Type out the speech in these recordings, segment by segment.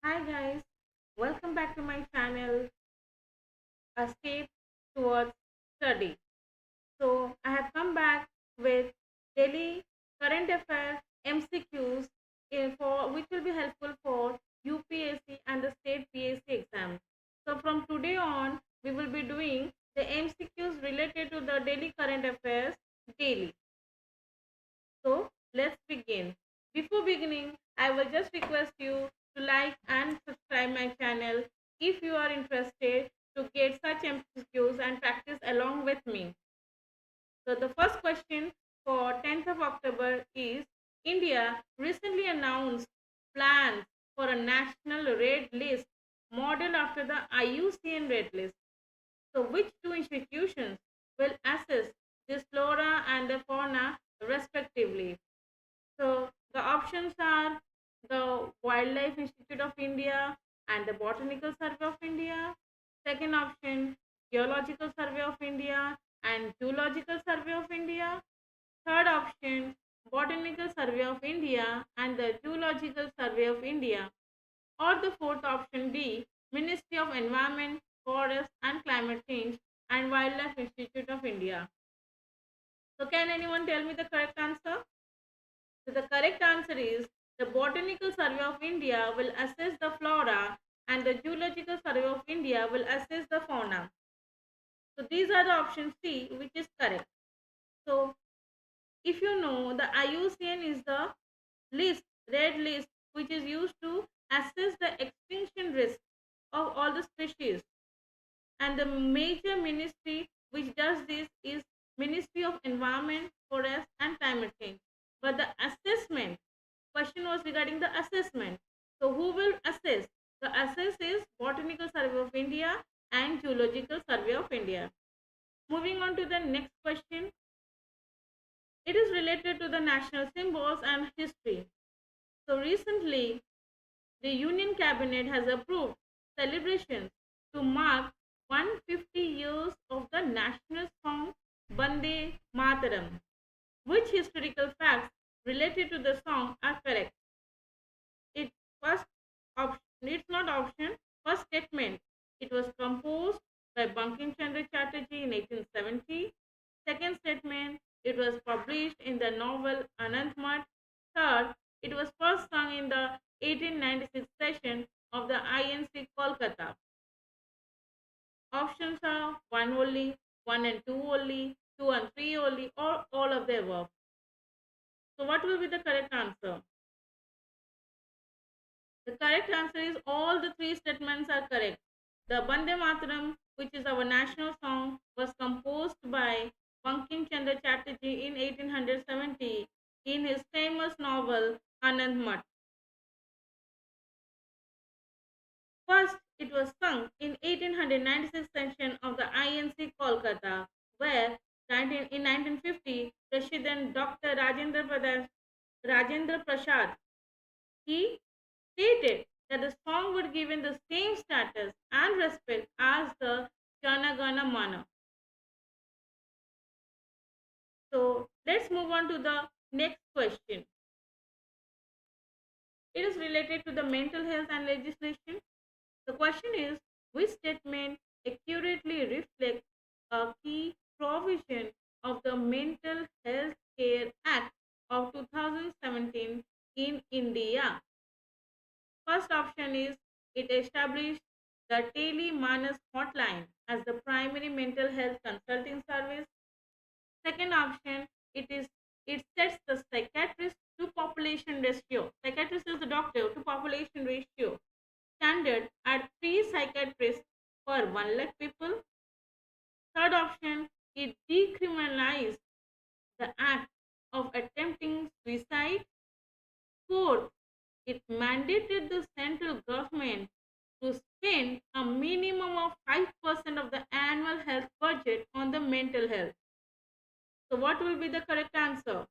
Hi guys, welcome back to my channel, A Step Towards Study. So I have come back with daily current affairs MCQs for which will be helpful for UPSC and the State PSC exams. So from today on, we will be doing the MCQs related to the daily current affairs daily. So let's begin. Before beginning, I will just request you to like and subscribe my channel if you are interested to get such MCQs and practice along with me. So the first question for 10th of October is India recently announced plans for a national red list modeled after the IUCN red list. So which two institutions will assess this flora and the fauna respectively? So the options are the Wildlife Institute of India and the Botanical Survey of India. Second option, Geological Survey of India and Zoological Survey of India. Third option, Botanical Survey of India and the Zoological Survey of India. Or the fourth option D, Ministry of Environment, Forest and Climate Change and Wildlife Institute of India. So can anyone tell me the correct answer? So the correct answer is the Botanical Survey of India will assess the flora and the Zoological Survey of India will assess the fauna. So these are the option C, which is correct. So if you know, the IUCN is the list, red list, which is used to assess the extinction risk of all the species. And the major ministry which does this is Ministry of Environment, Forest and Climate Change. But the assessment question was regarding the assessment. So who will assess? The assess is Botanical Survey of India and Zoological Survey of India. Moving on to the next question. It is related to the national symbols and history. So recently, the Union Cabinet has approved celebrations to mark 150 years of the national song Bande Mataram. Which historical facts related to the song are correct? It first option, it's not option. First statement, it was composed by Bankim Chandra Chatterjee in 1870. Second statement, it was published in the novel Anant Mat. Third, it was first sung in the 1896 session of the INC Kolkata. Options are 1 only, 1 and 2 only, 2 and 3 only, or all of the above. So what will be the correct answer? The correct answer is all the three statements are correct. The Bande Mataram, which is our national song, was composed by Bankim Chandra Chatterjee in 1870 in his famous novel Anand Mat. First, it was sung in 1896 session of the INC Kolkata, where in 1950, President Dr. Rajendra Prasad, he stated that the song would given the same status and respect as the Jana Gana Mana. So let's move on to the next question. It is related to the mental health and legislation. The question is, which statement accurately reflects a key provision of the Mental Health Care Act of 2017 in India? First option is it established the Tele Manas hotline as the primary mental health consulting service. Second option, it sets the psychiatrist to population ratio. Psychiatrist is the doctor to population ratio standard at 3 psychiatrists per 1 lakh people. Third option, it decriminalized the act of attempting suicide. Fourth, it mandated the central government to spend a minimum of 5% of the annual health budget on the mental health. So what will be the correct answer?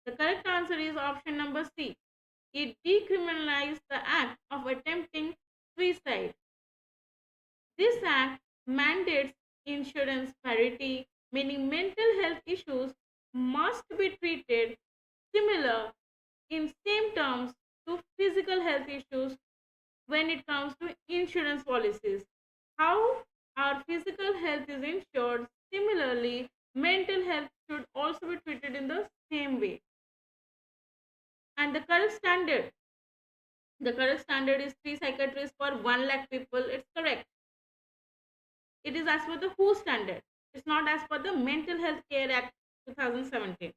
The correct answer is option number C. It decriminalized the act of attempting suicide. This act mandates insurance parity, meaning mental health issues must be treated similar in same terms to physical health issues when it comes to insurance policies. How our physical health is insured, similarly, mental health should also be treated in the same way. And the correct standard is 3 psychiatrists for 1 lakh people. It's correct. It is as per the WHO standard. It's not as per the Mental Health Care Act 2017.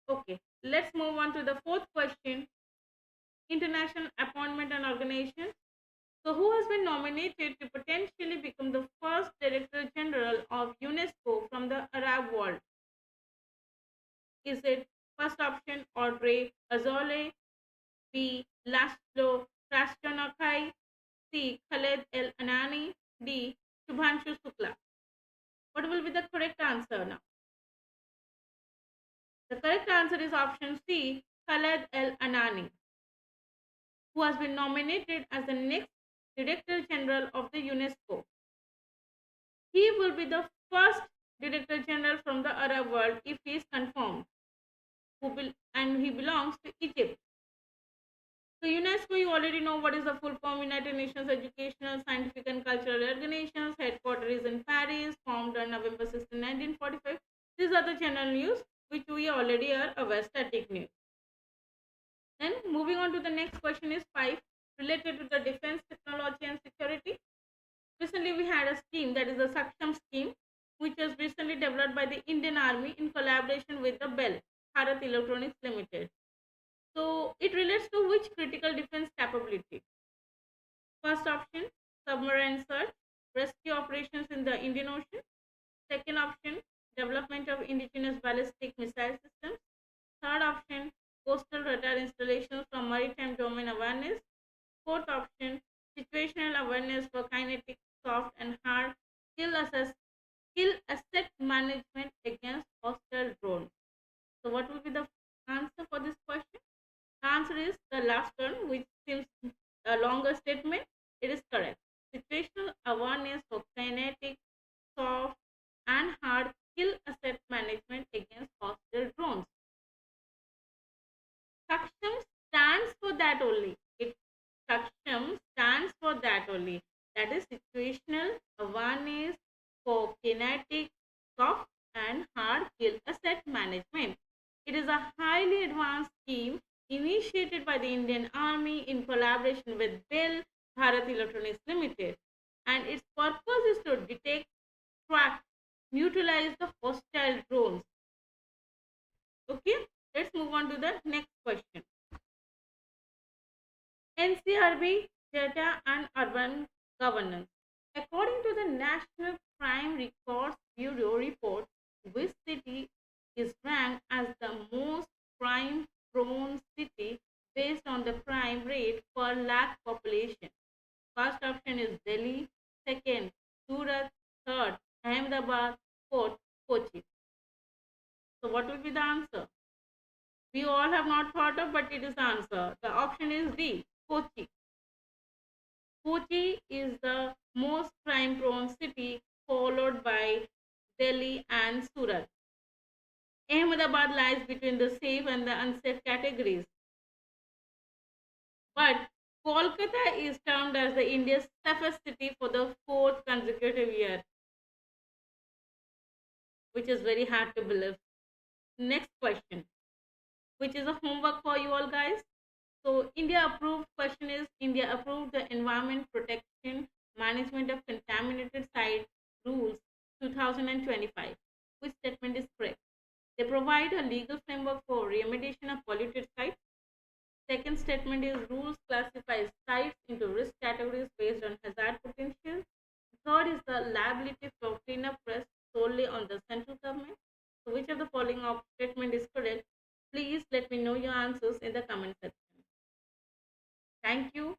Okay, let's move on to the fourth question. International appointment and organization. So, who has been nominated to potentially become the first Director General of UNESCO from the Arab world? Is it first option Audrey Azoulay, B. Laszlo Krasnokai, C. Khaled El Anani, D. Shubhanshu Shukla? What will be the correct answer now? The correct answer is option C. Khaled El Anani, who has been nominated as the next Director General of the UNESCO. He will be the first Director General from the Arab world if he is confirmed, and he belongs to Egypt. So UNESCO, you already know what is the full form. United Nations Educational, Scientific and Cultural Organizations. Headquarters is in Paris, formed on November 16, 1945. These are the general news which we already are aware, static news. Then moving on to the next question is 5, related to the defense, technology and security. Recently we had a scheme, that is the Saksham scheme, which was recently developed by the Indian Army in collaboration with the BEL, Bharat Electronics Limited. So it relates to which critical defense capability? First option, submarine search, rescue operations in the Indian Ocean. Second option, development of indigenous ballistic missile systems. Third option, coastal radar installations for maritime domain awareness. Fourth option, situational awareness for kinetic, soft and hard skill asset management against hostile drones. So what will be the answer for this question? The answer is the last one, which seems a longer statement. It is correct. Situational awareness for kinetic, soft and hard skill asset management against hostile drones. Saksham stands for that only. Saksham stands for that only. That is situational awareness for kinetic, soft and hard skill asset management. It is a highly advanced scheme initiated by the Indian Army in collaboration with BEL, Bharat Electronics Limited, and its purpose is to detect, track, neutralize the hostile drones. Okay, let's move on to the next question. NCRB data and urban governance. According to the National Crime Records Bureau report, which city is ranked as the most crime prone city based on the crime rate per lakh population? First option is Delhi, second Surat, third Ahmedabad, fourth Kochi. So what will be the answer? We all have not thought of, but it is the answer. The option is D, Kochi. Kochi is the most crime prone city, followed by Delhi and Surat. Ahmedabad lies between the safe and the unsafe categories. But Kolkata is termed as the India's safest city for the fourth consecutive year, which is very hard to believe. Next question, which is a homework for you all guys. So India approved question is, India approved the Environment Protection Management of Contaminated Site Rules 2025. Which statement is correct? They provide a legal framework for remediation of polluted sites. Second statement is, rules classify sites into risk categories based on hazard potential. Third is, the liability for cleanup rests solely on the central government. So which of the following statement is correct? Please let me know your answers in the comment section. Thank you.